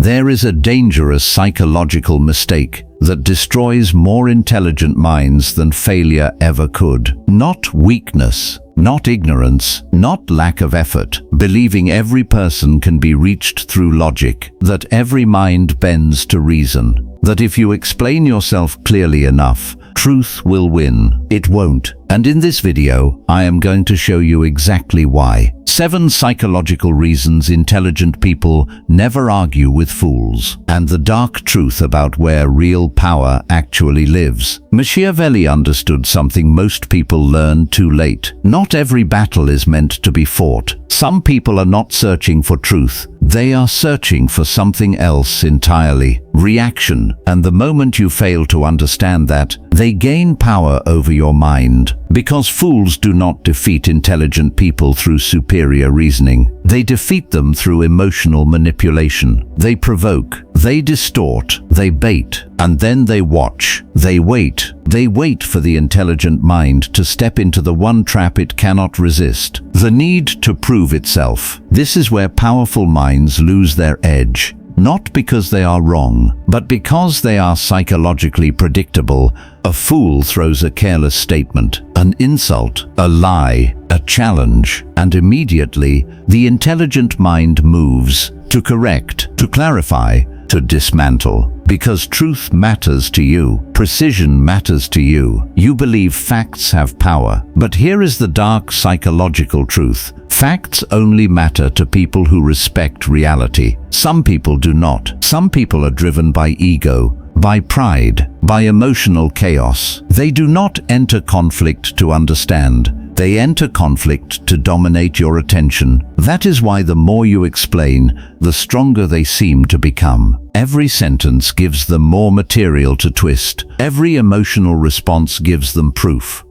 There is a dangerous psychological mistake that destroys more intelligent minds than failure ever could. Not weakness, not ignorance, not lack of effort, believing every person can be reached through logic, that every mind bends to reason, that if you explain yourself clearly enough, truth will win. It won't. And in this video, I am going to show you exactly why. 7 psychological reasons intelligent people never argue with fools, and the dark truth about where real power actually lives. Machiavelli understood something most people learn too late. Not every battle is meant to be fought. Some people are not searching for truth. They are searching for something else entirely. Reaction. And the moment you fail to understand that, they gain power over your mind. Because fools do not defeat intelligent people through superior reasoning. They defeat them through emotional manipulation. They provoke, they distort, they bait, and then they watch. They wait. They wait for the intelligent mind to step into the one trap it cannot resist. The need to prove itself. This is where powerful minds lose their edge. Not because they are wrong, but because they are psychologically predictable. A fool throws a careless statement, an insult, a lie, a challenge, and immediately the intelligent mind moves to correct, to clarify, to dismantle. Because truth matters to you, precision matters to you. You believe facts have power. But here is the dark psychological truth. Facts only matter to people who respect reality. Some people do not. Some people are driven by ego, by pride, by emotional chaos. They do not enter conflict to understand. They enter conflict to dominate your attention. That is why the more you explain, the stronger they seem to become. Every sentence gives them more material to twist. Every emotional response gives them proof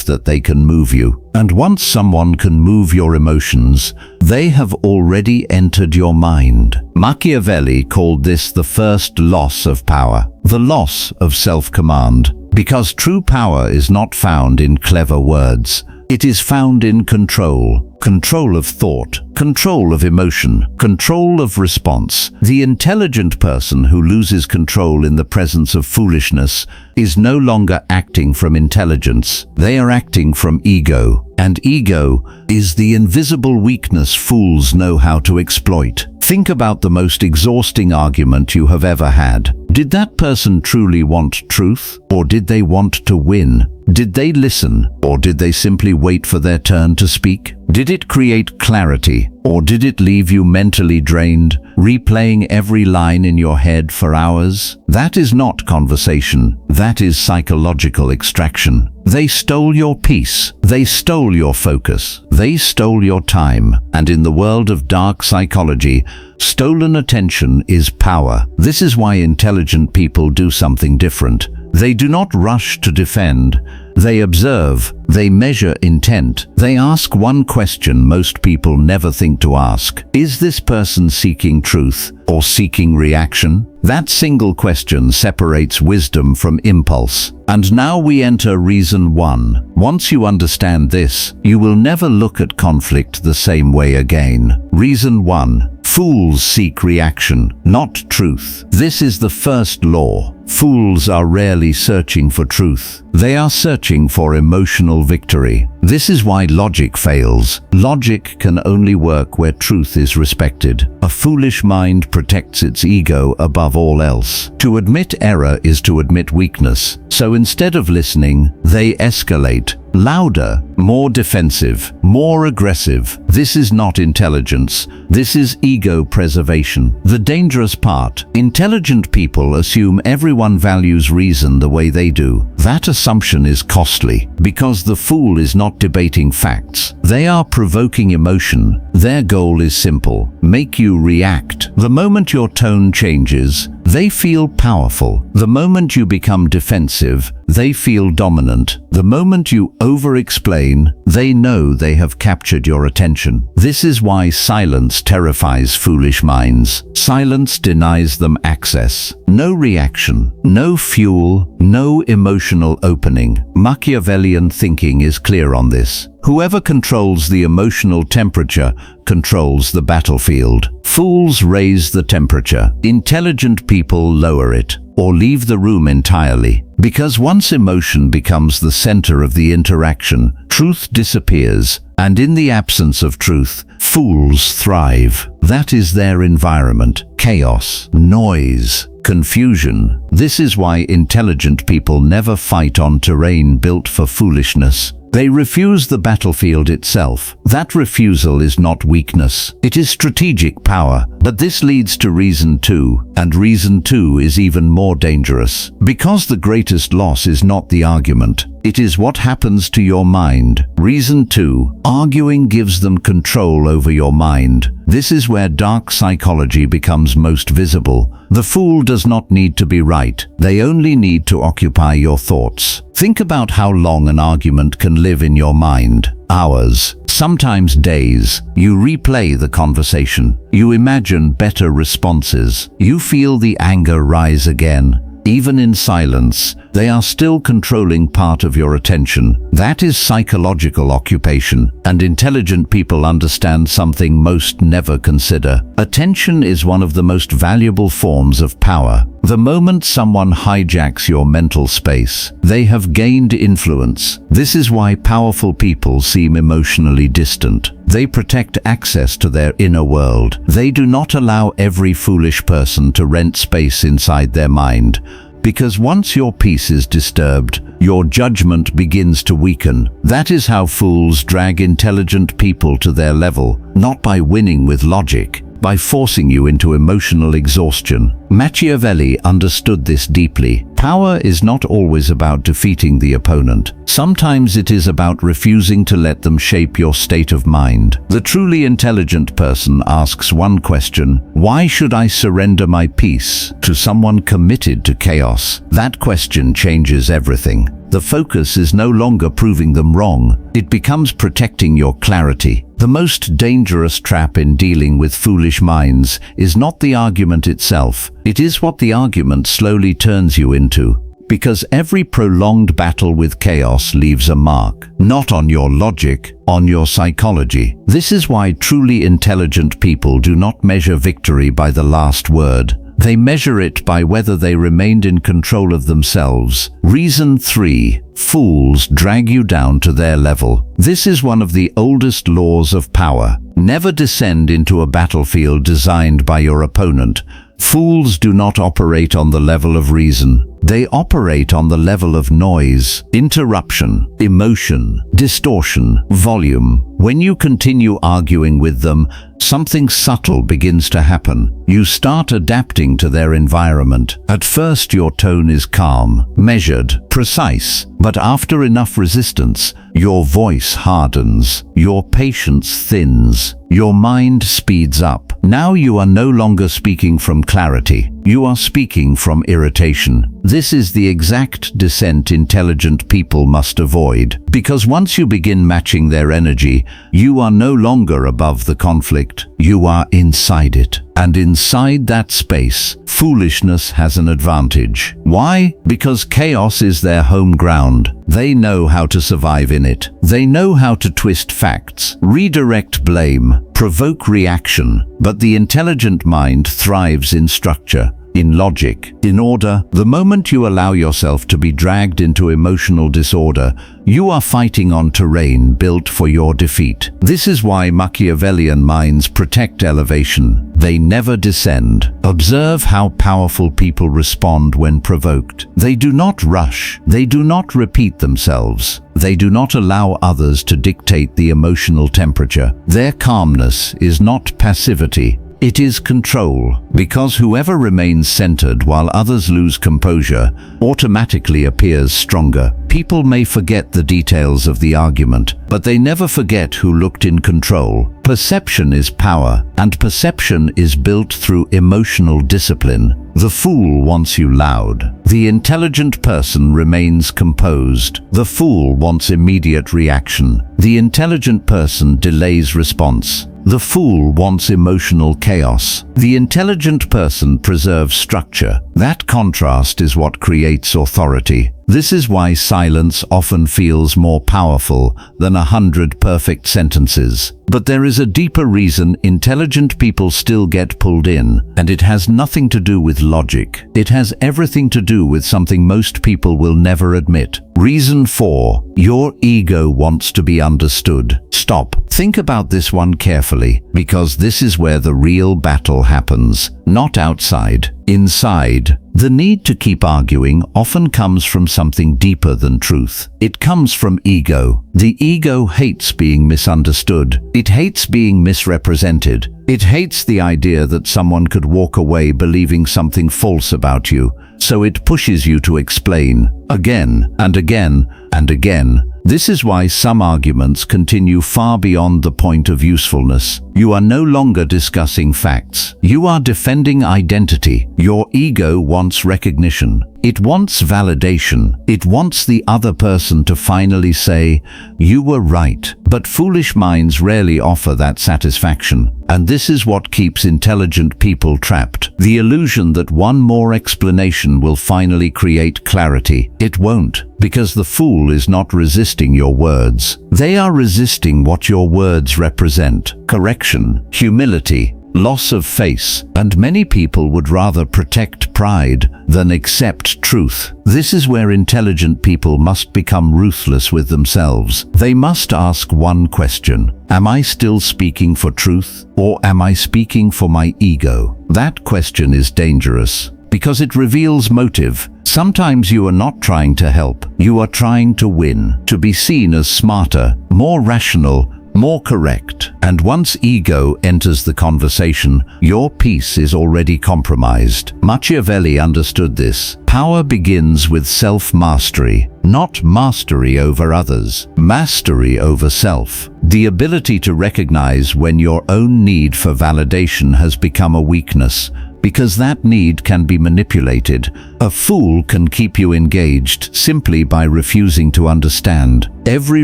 that they can move you. And once someone can move your emotions, they have already entered your mind. Machiavelli called this the first loss of power, the loss of self-command. Because true power is not found in clever words. It is found in control. Control of thought, control of emotion, control of response. The intelligent person who loses control in the presence of foolishness is no longer acting from intelligence. They are acting from ego. And ego is the invisible weakness fools know how to exploit. Think about the most exhausting argument you have ever had. Did that person truly want truth? Or did they want to win? Did they listen? Or did they simply wait for their turn to speak? Did it create clarity? Or did it leave you mentally drained, replaying every line in your head for hours? That is not conversation. That is psychological extraction. They stole your peace. They stole your focus. They stole your time. And in the world of dark psychology, stolen attention is power. This is why intelligent people do something different. They do not rush to defend. They observe. They measure intent. They ask one question most people never think to ask. Is this person seeking truth or seeking reaction? That single question separates wisdom from impulse. And now we enter reason 1. Once you understand this, you will never look at conflict the same way again. Reason 1. Fools seek reaction, not truth. This is the first law. Fools are rarely searching for truth. They are searching for emotional victory. This is why logic fails. Logic can only work where truth is respected. A foolish mind protects its ego above all else. To admit error is to admit weakness. So instead of listening, they escalate. Louder, more defensive, more aggressive. This is not intelligence. This is ego preservation. The dangerous part: intelligent people assume everyone values reason the way they do. That assumption is costly, because the fool is not debating facts. They are provoking emotion. Their goal is simple: make you react. The moment your tone changes, they feel powerful. The moment you become defensive, they feel dominant. The moment you over-explain, they know they have captured your attention. This is why silence terrifies foolish minds. Silence denies them access. No reaction, no fuel, no emotional opening. Machiavellian thinking is clear on this. Whoever controls the emotional temperature controls the battlefield. Fools raise the temperature. Intelligent people lower it or leave the room entirely. Because once emotion becomes the center of the interaction, truth disappears, and in the absence of truth, fools thrive. That is their environment: chaos, noise, confusion. This is why intelligent people never fight on terrain built for foolishness. They refuse the battlefield itself. That refusal is not weakness, it is strategic power. But this leads to reason too, and reason too is even more dangerous. Because the greatest loss is not the argument, it is what happens to your mind. Reason too, arguing gives them control over your mind. This is where dark psychology becomes most visible. The fool does not need to be right. They only need to occupy your thoughts. Think about how long an argument can live in your mind. Hours, sometimes days. You replay the conversation. You imagine better responses. You feel the anger rise again. Even in silence, they are still controlling part of your attention. That is psychological occupation, and intelligent people understand something most never consider. Attention is one of the most valuable forms of power. The moment someone hijacks your mental space, they have gained influence. This is why powerful people seem emotionally distant. They protect access to their inner world. They do not allow every foolish person to rent space inside their mind. Because once your peace is disturbed, your judgment begins to weaken. That is how fools drag intelligent people to their level, not by winning with logic, by forcing you into emotional exhaustion. Machiavelli understood this deeply. Power is not always about defeating the opponent. Sometimes it is about refusing to let them shape your state of mind. The truly intelligent person asks one question: why should I surrender my peace to someone committed to chaos? That question changes everything. The focus is no longer proving them wrong. It becomes protecting your clarity. The most dangerous trap in dealing with foolish minds is not the argument itself. It is what the argument slowly turns you into. Because every prolonged battle with chaos leaves a mark, not on your logic, on your psychology. This is why truly intelligent people do not measure victory by the last word. They measure it by whether they remained in control of themselves. Reason 3. Fools drag you down to their level. This is one of the oldest laws of power. Never descend into a battlefield designed by your opponent. Fools do not operate on the level of reason. They operate on the level of noise, interruption, emotion, distortion, volume. When you continue arguing with them, something subtle begins to happen. You start adapting to their environment. At first your tone is calm, measured, precise, but after enough resistance, your voice hardens, your patience thins, your mind speeds up. Now you are no longer speaking from clarity. You are speaking from irritation. This is the exact descent intelligent people must avoid, because once you begin matching their energy, you are no longer above the conflict. You are inside it. And inside that space, foolishness has an advantage. Why? Because chaos is their home ground. They know how to survive in it. They know how to twist facts, redirect blame, provoke reaction. But the intelligent mind thrives in structure, in logic, in order. The moment you allow yourself to be dragged into emotional disorder, you are fighting on terrain built for your defeat. This is why Machiavellian minds protect elevation. They never descend. Observe how powerful people respond when provoked. They do not rush. They do not repeat themselves. They do not allow others to dictate the emotional temperature. Their calmness is not passivity. It is control, because whoever remains centered while others lose composure automatically appears stronger. People may forget the details of the argument, but they never forget who looked in control. Perception is power, and perception is built through emotional discipline. The fool wants you loud. The intelligent person remains composed. The fool wants immediate reaction. The intelligent person delays response. The fool wants emotional chaos. The intelligent person preserves structure. That contrast is what creates authority. This is why silence often feels more powerful than 100 perfect sentences. But there is a deeper reason intelligent people still get pulled in, and it has nothing to do with logic. It has everything to do with something most people will never admit. Reason 4. Your ego wants to be understood. Stop. Think about this one carefully, because this is where the real battle happens, not outside. Inside, the need to keep arguing often comes from something deeper than truth. It comes from ego. The ego hates being misunderstood. It hates being misrepresented. It hates the idea that someone could walk away believing something false about you, so it pushes you to explain again and again and again. This is why some arguments continue far beyond the point of usefulness. You are no longer discussing facts. You are defending identity. Your ego wants recognition. It wants validation. It wants the other person to finally say, "You were right." But foolish minds rarely offer that satisfaction. And this is what keeps intelligent people trapped. The illusion that one more explanation will finally create clarity. It won't, because the fool is not resisting your words. They are resisting what your words represent: correction, humility, loss of face, and many people would rather protect pride than accept truth. This is where intelligent people must become ruthless with themselves. They must ask one question: am I still speaking for truth, or am I speaking for my ego? That question is dangerous, because it reveals motive. Sometimes you are not trying to help. You are trying to win, to be seen as smarter, more rational, more correct. And once ego enters the conversation, your peace is already compromised. Machiavelli understood this. Power begins with self-mastery, not mastery over others, mastery over self. The ability to recognize when your own need for validation has become a weakness, because that need can be manipulated. A fool can keep you engaged simply by refusing to understand. Every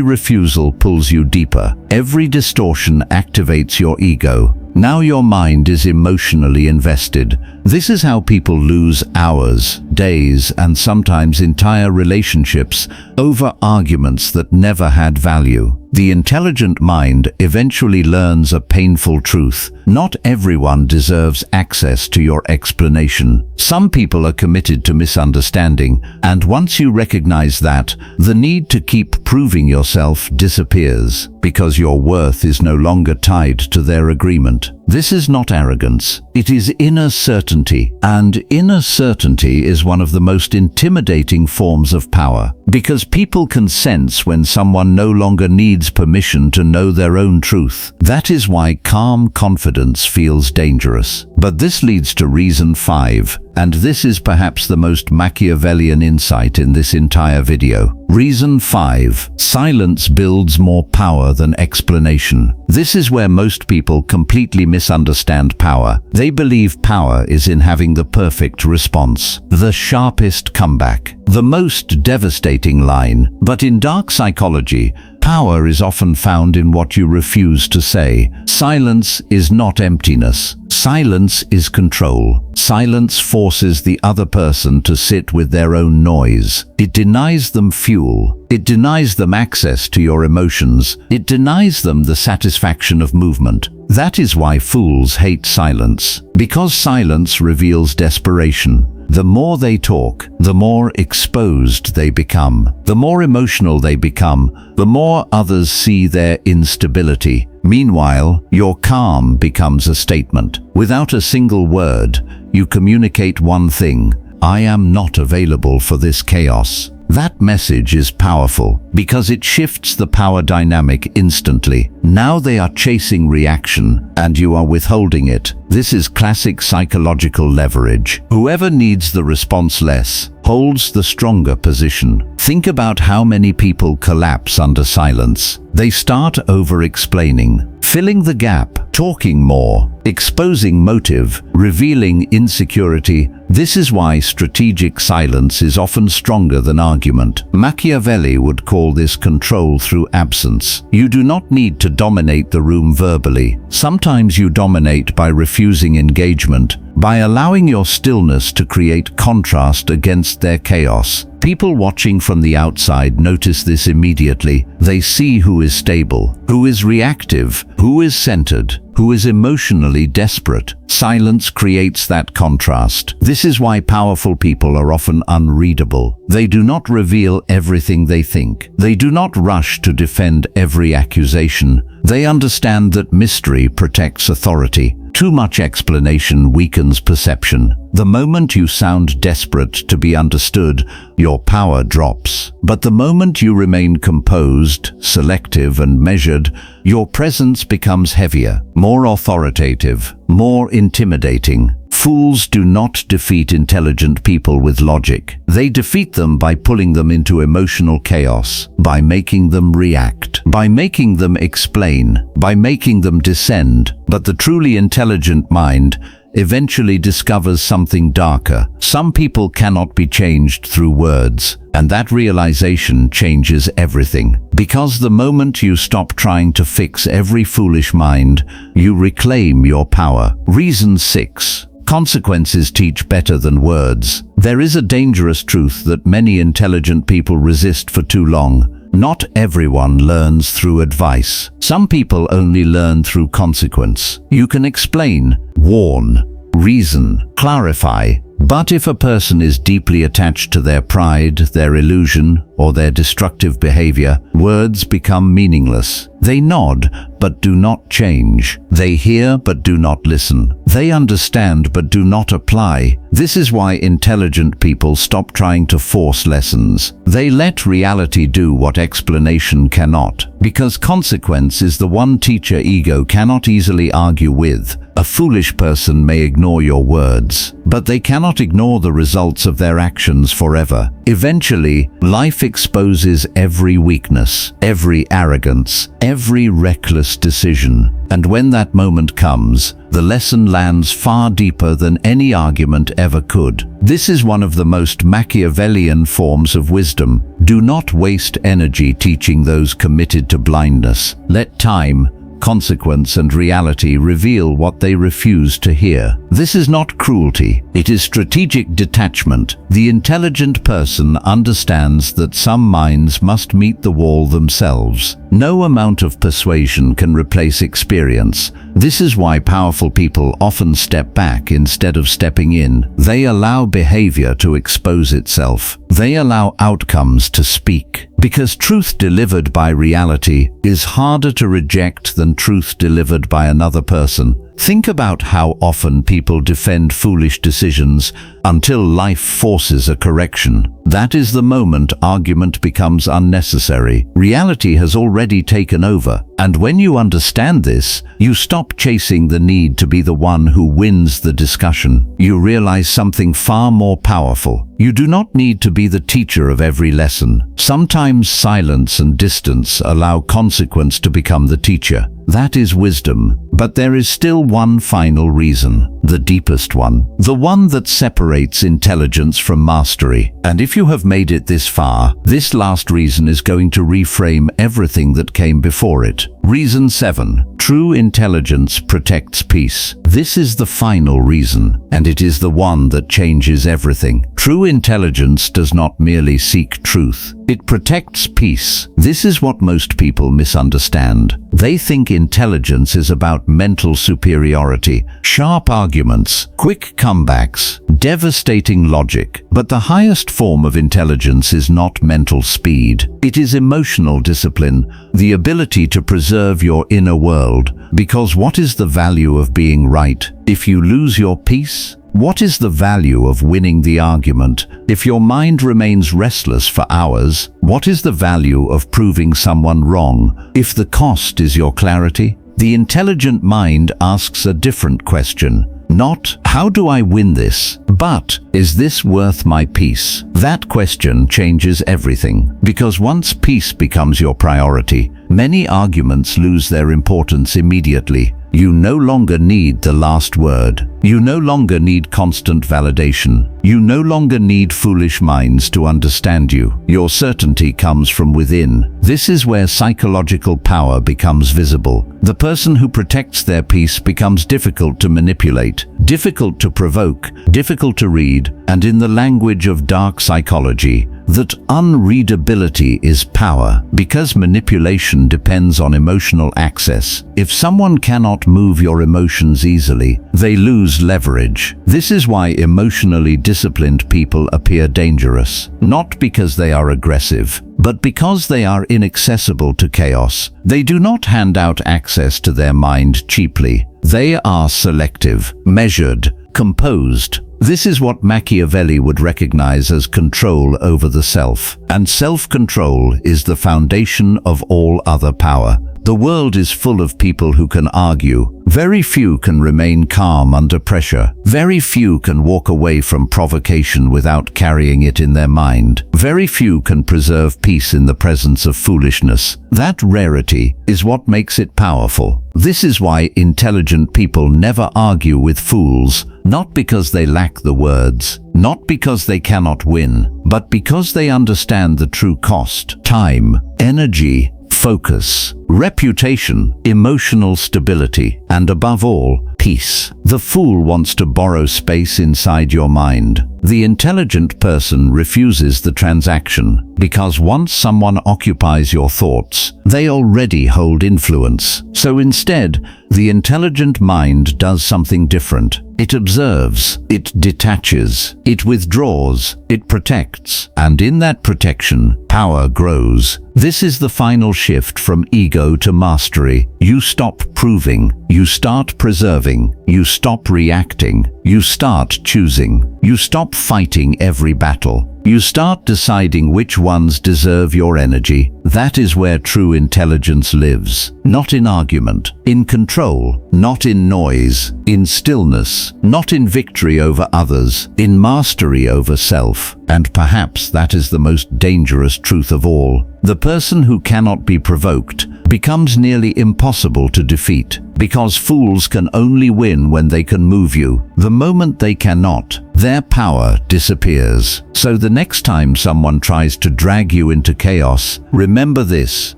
refusal pulls you deeper. Every distortion activates your ego. Now your mind is emotionally invested. This is how people lose hours, days, and sometimes entire relationships over arguments that never had value. The intelligent mind eventually learns a painful truth. Not everyone deserves access to your explanation. Some people are committed to misunderstanding, and once you recognize that, the need to keep proving yourself disappears, because your worth is no longer tied to their agreement. This is not arrogance. It is inner certainty, and inner certainty is one of the most intimidating forms of power, because people can sense when someone no longer needs permission to know their own truth. That is why calm confidence feels dangerous. But this leads to reason 5, and this is perhaps the most Machiavellian insight in this entire video. Reason 5. Silence builds more power than explanation. This is where most people completely misunderstand power. They believe power is in having the perfect response, the sharpest comeback, the most devastating line. But in dark psychology, power is often found in what you refuse to say. Silence is not emptiness. Silence is control. Silence forces the other person to sit with their own noise. It denies them fuel. It denies them access to your emotions. It denies them the satisfaction of movement. That is why fools hate silence, because silence reveals desperation. The more they talk, the more exposed they become. The more emotional they become, the more others see their instability. Meanwhile, your calm becomes a statement. Without a single word, you communicate one thing: I am not available for this chaos. That message is powerful because it shifts the power dynamic instantly. Now they are chasing reaction and you are withholding it. This is classic psychological leverage. Whoever needs the response less holds the stronger position. Think about how many people collapse under silence. They start over-explaining, filling the gap, talking more, exposing motive, revealing insecurity. This is why strategic silence is often stronger than argument. Machiavelli would call this control through absence. You do not need to dominate the room verbally. Sometimes you dominate by refusing engagement, by allowing your stillness to create contrast against their chaos. People watching from the outside notice this immediately. They see who is stable, who is reactive, who is centered, who is emotionally desperate. Silence creates that contrast. This is why powerful people are often unreadable. They do not reveal everything they think. They do not rush to defend every accusation. They understand that mystery protects authority. Too much explanation weakens perception. The moment you sound desperate to be understood, your power drops. But the moment you remain composed, selective, and measured, your presence becomes heavier, more authoritative, more intimidating. Fools do not defeat intelligent people with logic. They defeat them by pulling them into emotional chaos, by making them react, by making them explain, by making them descend. But the truly intelligent mind eventually discovers something darker. Some people cannot be changed through words, and that realization changes everything. Because the moment you stop trying to fix every foolish mind, you reclaim your power. Reason 6. Consequences teach better than words. There is a dangerous truth that many intelligent people resist for too long. Not everyone learns through advice. Some people only learn through consequence. You can explain, warn, reason, clarify, but if a person is deeply attached to their pride, their illusion, or their destructive behavior, words become meaningless. They nod, but do not change. They hear, but do not listen. They understand, but do not apply. This is why intelligent people stop trying to force lessons. They let reality do what explanation cannot, because consequence is the one teacher ego cannot easily argue with. A foolish person may ignore your words, but they cannot ignore the results of their actions forever. Eventually, life exposes every weakness, every arrogance, every reckless decision. And when that moment comes, the lesson lands far deeper than any argument ever could. This is one of the most Machiavellian forms of wisdom. Do not waste energy teaching those committed to blindness. Let time, consequence, and reality reveal what they refuse to hear. This is not cruelty. It is strategic detachment. The intelligent person understands that some minds must meet the wall themselves. No amount of persuasion can replace experience. This is why powerful people often step back instead of stepping in. They allow behavior to expose itself. They allow outcomes to speak. Because truth delivered by reality is harder to reject than truth delivered by another person. Think about how often people defend foolish decisions until life forces a correction. That is the moment argument becomes unnecessary. Reality has already taken over, and when you understand this, you stop chasing the need to be the one who wins the discussion. You realize something far more powerful. You do not need to be the teacher of every lesson. Sometimes silence and distance allow consequence to become the teacher. That is wisdom. But there is still one final reason, the deepest one, the one that separates intelligence from mastery. And if you have made it this far, this last reason is going to reframe everything that came before it. Reason 7. True intelligence protects peace. This is the final reason, and it is the one that changes everything. True intelligence does not merely seek truth. It protects peace. This is what most people misunderstand. They think intelligence is about mental superiority, sharp arguments, quick comebacks, devastating logic. But the highest form of intelligence is not mental speed. It is emotional discipline, the ability to preserve your inner world. Because what is the value of being right if you lose your peace? What is the value of winning the argument if your mind remains restless for hours? What is the value of proving someone wrong if the cost is your clarity? The intelligent mind asks a different question. Not, how do I win this? But, is this worth my peace? That question changes everything, because once peace becomes your priority, many arguments lose their importance immediately. You no longer need the last word. You no longer need constant validation. You no longer need foolish minds to understand you. Your certainty comes from within. This is where psychological power becomes visible. The person who protects their peace becomes difficult to manipulate, difficult to provoke, difficult to read, and in the language of dark psychology, that unreadability is power, because manipulation depends on emotional access. If someone cannot move your emotions easily, they lose leverage. This is why emotionally disciplined people appear dangerous, not because they are aggressive, but because they are inaccessible to chaos. They do not hand out access to their mind cheaply. They are selective, measured, composed. This is what Machiavelli would recognize as control over the self, and self-control is the foundation of all other power. The world is full of people who can argue. Very few can remain calm under pressure. Very few can walk away from provocation without carrying it in their mind. Very few can preserve peace in the presence of foolishness. That rarity is what makes it powerful. This is why intelligent people never argue with fools, not because they lack the words, not because they cannot win, but because they understand the true cost: time, energy, focus, reputation, emotional stability, and above all, peace. The fool wants to borrow space inside your mind. The intelligent person refuses the transaction, because once someone occupies your thoughts, they already hold influence. So instead, the intelligent mind does something different. It observes, it detaches, it withdraws, it protects, and in that protection, power grows. This is the final shift from ego to mastery. You stop proving, you start preserving, you stop reacting, you start choosing, you stop fighting every battle. You start deciding which ones deserve your energy. That is where true intelligence lives. Not in argument, in control, not in noise, in stillness, not in victory over others, in mastery over self. And perhaps that is the most dangerous truth of all. The person who cannot be provoked becomes nearly impossible to defeat, because fools can only win when they can move you. The moment they cannot, their power disappears. So the next time someone tries to drag you into chaos, remember this: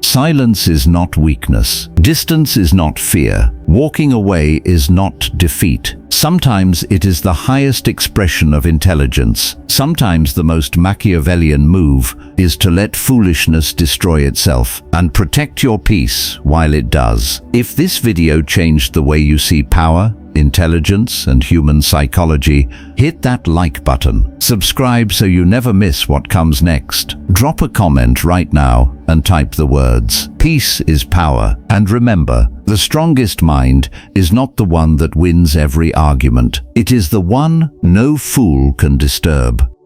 silence is not weakness. Distance is not fear. Walking away is not defeat. Sometimes it is the highest expression of intelligence. Sometimes the most Machiavellian move is to let foolishness destroy itself and protect your peace while it does. If this video changed the way you see power, intelligence, and human psychology, hit that like button. Subscribe so you never miss what comes next. Drop a comment right now and type the words, "Peace is power." And remember, the strongest mind is not the one that wins every argument. It is the one no fool can disturb.